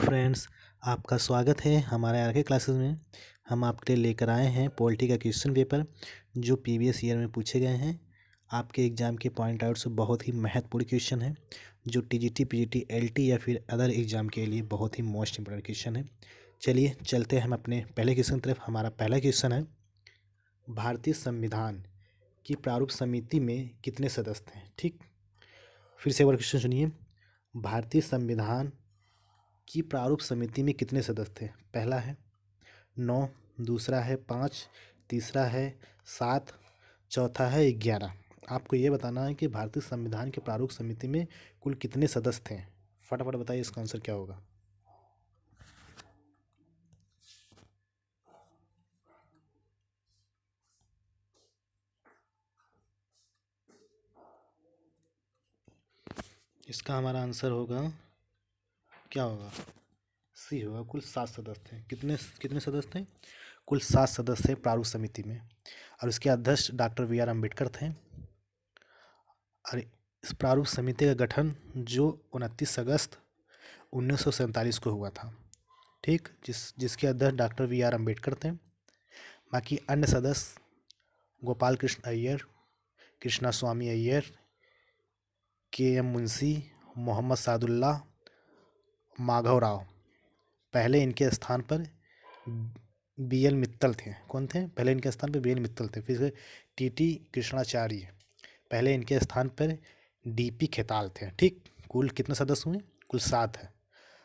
Friends, आपका स्वागत है हमारे आगे क्लासेस में। हम आपके लिए लेकर आए हैं पॉलिटी का क्वेश्चन पेपर जो प्रीवियस ईयर में पूछे गए हैं। आपके एग्ज़ाम के पॉइंट आउट से बहुत ही महत्वपूर्ण क्वेश्चन है जो टीजीटी, पीजीटी, एलटी या फिर अदर एग्ज़ाम के लिए बहुत ही मोस्ट इंपॉर्टेंट क्वेश्चन है। चलिए चलते हैं हम अपने पहले क्वेश्चन की तरफ। हमारा पहला क्वेश्चन है, भारतीय संविधान की प्रारूप समिति में कितने सदस्य हैं? ठीक, फिर से एक बार क्वेश्चन सुनिए। भारतीय संविधान की प्रारूप समिति में कितने सदस्य थे? पहला है 9, दूसरा है 5, तीसरा है 7, चौथा है 11। आपको ये बताना है कि भारतीय संविधान के प्रारूप समिति में कुल कितने सदस्य थे। फटाफट बताइए इसका आंसर क्या होगा। इसका हमारा आंसर होगा, क्या होगा? सी होगा। कुल 7 सदस्य थे। कितने कितने सदस्य थे? कुल 7 सदस्य थे प्रारूप समिति में, और इसके अध्यक्ष डॉक्टर बी आर अम्बेडकर थे। और इस प्रारूप समिति का गठन जो 29 अगस्त 1947 को हुआ था। ठीक, जिसके अध्यक्ष डॉक्टर बी आर अम्बेडकर थे। बाकी अन्य सदस्य गोपाल कृष्ण अय्यर, कृष्णा स्वामी अय्यर, के एम मुंशी, मोहम्मद सादुल्ला, माधव राव। पहले इनके स्थान पर बी एल मित्तल थे। कौन थे? पहले इनके स्थान पर बी एल मित्तल थे। फिर टी टी कृष्णाचार्य। पहले इनके स्थान पर डी पी खेताल थे। ठीक, कुल कितने सदस्य हुए? कुल 7 है।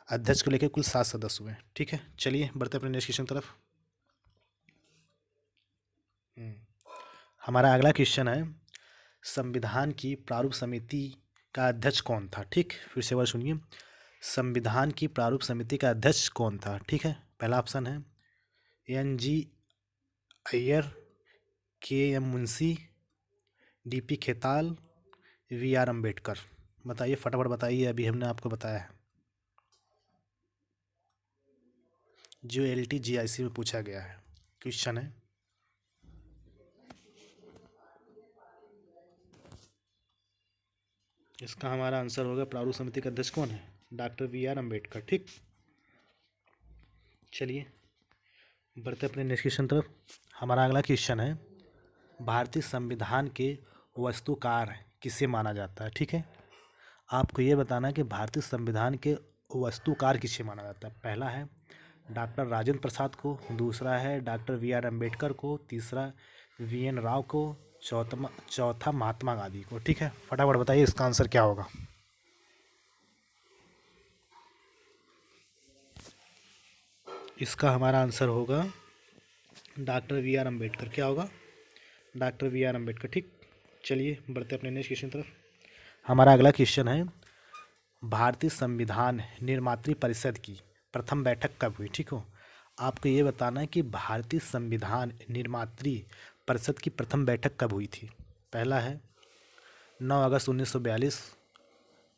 अध्यक्ष को लेकर कुल 7 सदस्य हुए। ठीक है, चलिए बढ़ते अपने नेक्स्ट क्वेश्चन तरफ। हमारा अगला क्वेश्चन है, संविधान की प्रारूप समिति का अध्यक्ष कौन था? ठीक, फिर से बार सुनिए। संविधान की प्रारूप समिति का अध्यक्ष कौन था? ठीक है, पहला ऑप्शन है N G Iyer, K M Munshi, D P Khaitan, V R Ambedkar. बताइए, फटाफट बताइए। अभी हमने आपको बताया है जो एल टी जी आई सी में पूछा गया है क्वेश्चन है। इसका हमारा आंसर होगा, प्रारूप समिति का अध्यक्ष कौन है? Doctor V R Ambedkar. ठीक, चलिए बढ़ते अपने नेक्स्ट क्वेश्चन तरफ। हमारा अगला क्वेश्चन है, भारतीय संविधान के वस्तुकार किसे माना जाता है? ठीक है, आपको ये बताना है कि भारतीय संविधान के वस्तुकार किसे माना जाता है। पहला है डॉक्टर राजेंद्र प्रसाद को, दूसरा है डॉक्टर वी आर अम्बेडकर को, तीसरा वी एन राव को, चौथा महात्मा गांधी को। ठीक है, फटाफट बताइए इसका आंसर क्या होगा। इसका हमारा आंसर होगा डॉक्टर वी आर अम्बेडकर। क्या होगा? Doctor V R Ambedkar. ठीक, चलिए बढ़ते अपने नेक्स्ट क्वेश्चन तरफ। हमारा अगला क्वेश्चन है, भारतीय संविधान निर्मात्री परिषद की प्रथम बैठक कब हुई? ठीक हो, आपको ये बताना है कि भारतीय संविधान निर्मात्री परिषद की प्रथम बैठक कब हुई थी। पहला है 9 अगस्त 1942,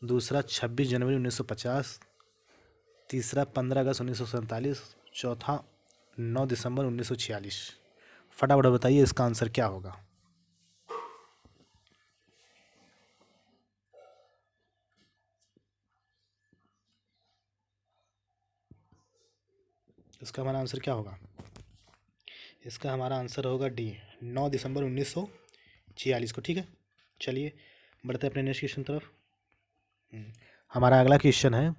दूसरा 26 जनवरी 1950, तीसरा 15 अगस्त 1947, चौथा 9 दिसंबर 1946। फटाफट बताइए इसका आंसर क्या होगा। इसका हमारा आंसर क्या होगा? इसका हमारा आंसर होगा डी, 9 दिसंबर 1946 को। ठीक है, चलिए बढ़ते अपने नेक्स्ट क्वेश्चन तरफ। हमारा अगला क्वेश्चन है,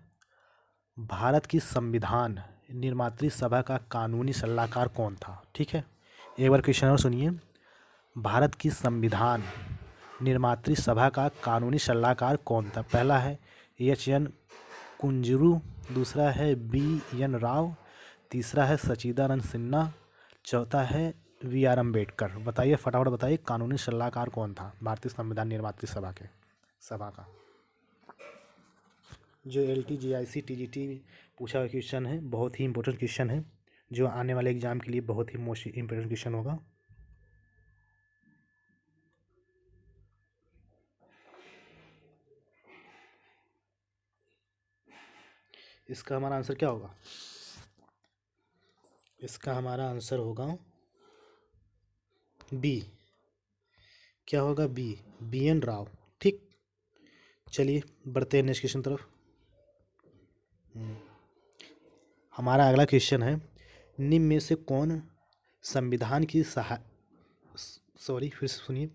भारत की संविधान निर्मात्री सभा का कानूनी सलाहकार कौन था? ठीक है, एक बार क्वेश्चन और सुनिए। भारत की संविधान निर्मात्री सभा का कानूनी सलाहकार कौन था? पहला है एच एन कुंजरू, दूसरा है बी एन राव, तीसरा है सच्चिदानंद सिन्हा, चौथा है वी आर अम्बेडकर। बताइए, फटाफट बताइए कानूनी सलाहकार कौन था भारतीय संविधान निर्मात्री सभा का। जो एल टी जी आई सी टी जी टी पूछा हुआ क्वेश्चन है, बहुत ही इंपॉर्टेंट क्वेश्चन है जो आने वाले एग्जाम के लिए बहुत ही मोस्ट इंपॉर्टेंट क्वेश्चन होगा। इसका हमारा आंसर क्या होगा? इसका हमारा आंसर होगा बी। क्या होगा? B N Rao. ठीक, चलिए बढ़ते हैं नेक्स्ट क्वेश्चन तरफ। हमारा अगला क्वेश्चन है, निम्न में से कौन संविधान की सॉरी फिर से सुनिए,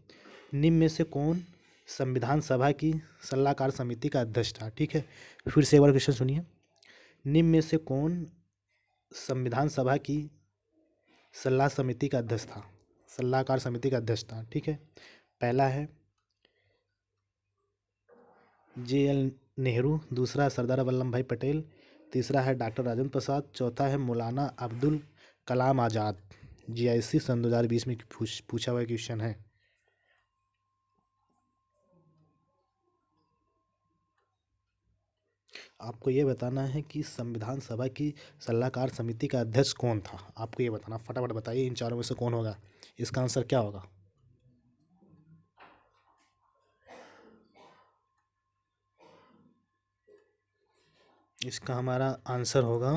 निम्न में से कौन संविधान सभा की सलाहकार समिति का अध्यक्ष था। ठीक है, फिर से एक बार क्वेश्चन सुनिए, निम्न में से कौन संविधान सभा की सलाह समिति का अध्यक्ष था, सलाहकार समिति का अध्यक्ष था। ठीक है, पहला है JL नेहरू, दूसरा सरदार वल्लभ भाई पटेल, तीसरा है डॉक्टर राजेंद्र प्रसाद, चौथा है मौलाना अब्दुल कलाम आज़ाद। GIC सन 2020 में पूछा हुआ क्वेश्चन है। आपको ये बताना है कि संविधान सभा की सलाहकार समिति का अध्यक्ष कौन था। आपको ये बताना, फटाफट बताइए इन चारों में से कौन होगा, इसका आंसर क्या होगा। इसका हमारा आंसर होगा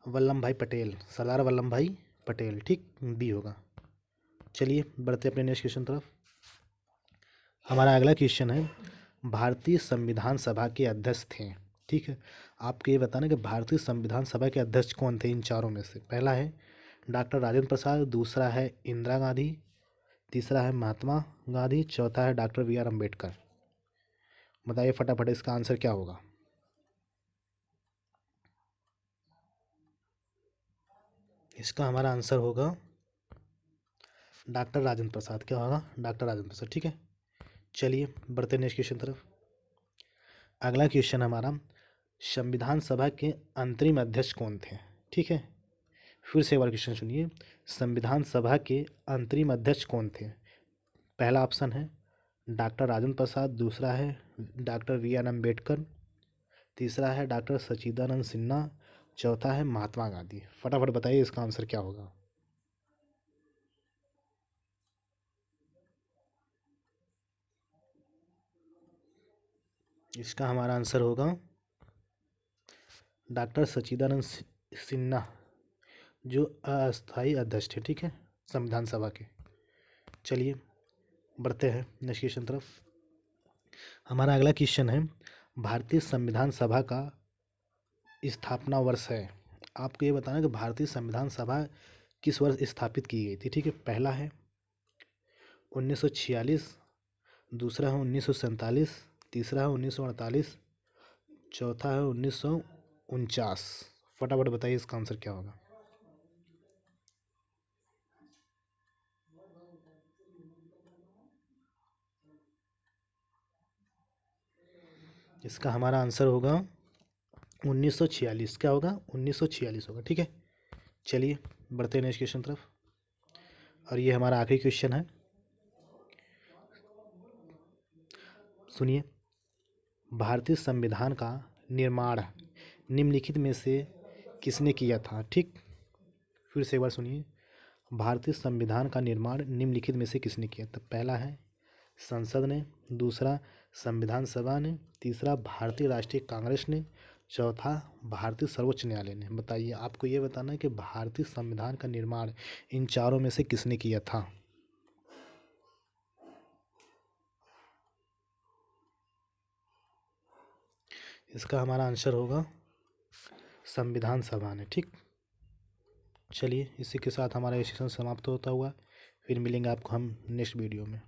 वल्लभ भाई पटेल, सरदार वल्लभ भाई पटेल। ठीक, बी होगा। चलिए बढ़ते अपने नेक्स्ट क्वेश्चन तरफ। हमारा अगला क्वेश्चन है, भारतीय संविधान सभा के अध्यक्ष थे। ठीक है, आपको ये बताना कि भारतीय संविधान सभा के अध्यक्ष कौन थे इन चारों में से। पहला है डॉक्टर राजेंद्र प्रसाद, दूसरा है इंदिरा गांधी, तीसरा है महात्मा गांधी, चौथा है डॉक्टर BR अम्बेडकर। बताइए फटाफट इसका आंसर क्या होगा। इसका हमारा आंसर होगा डॉक्टर राजेंद्र प्रसाद। क्या होगा, डॉक्टर राजेंद्र प्रसाद। ठीक है, चलिए बढ़ते नेक्स्ट क्वेश्चन तरफ। अगला क्वेश्चन हमारा, संविधान सभा के अंतरिम अध्यक्ष कौन थे। ठीक है, फिर से एक बार क्वेश्चन सुनिए, संविधान सभा के अंतरिम अध्यक्ष कौन थे। पहला ऑप्शन है डॉक्टर राजेंद्र प्रसाद, दूसरा है डॉक्टर BR अम्बेडकर, तीसरा है डॉक्टर सच्चिदानंद सिन्हा, चौथा है महात्मा गांधी। फटाफट बताइए इसका आंसर क्या होगा। इसका हमारा आंसर होगा डॉक्टर सच्चिदानंद सिन्हा, जो अस्थायी अध्यक्ष थे। ठीक है, संविधान सभा के। चलिए बढ़ते हैं नेक्स्ट क्वेश्चन तरफ। हमारा अगला क्वेश्चन है, भारतीय संविधान सभा का स्थापना वर्ष है। आपको ये बताना है कि भारतीय संविधान सभा किस वर्ष स्थापित की गई थी। ठीक है, पहला है 1946, दूसरा है 1947, तीसरा है 1948, चौथा है 1949। फटाफट बताइए इसका आंसर क्या होगा। इसका हमारा आंसर होगा 1946। क्या होगा, 1946 होगा। ठीक है, चलिए बढ़ते हैं नेक्स्ट क्वेश्चन तरफ, और ये हमारा आखिरी क्वेश्चन है। सुनिए, भारतीय संविधान का निर्माण निम्नलिखित में से किसने किया था। ठीक, फिर से एक बार सुनिए, भारतीय संविधान का निर्माण निम्नलिखित में से किसने किया था। पहला है संसद ने, दूसरा संविधान सभा ने, तीसरा भारतीय राष्ट्रीय कांग्रेस ने, चौथा भारतीय सर्वोच्च न्यायालय ने। बताइए, आपको ये बताना है कि भारतीय संविधान का निर्माण इन चारों में से किसने किया था। इसका हमारा आंसर होगा संविधान सभा ने। ठीक, चलिए इसी के साथ हमारा ये सेशन समाप्त होता हुआ, फिर मिलेंगे आपको हम नेक्स्ट वीडियो में।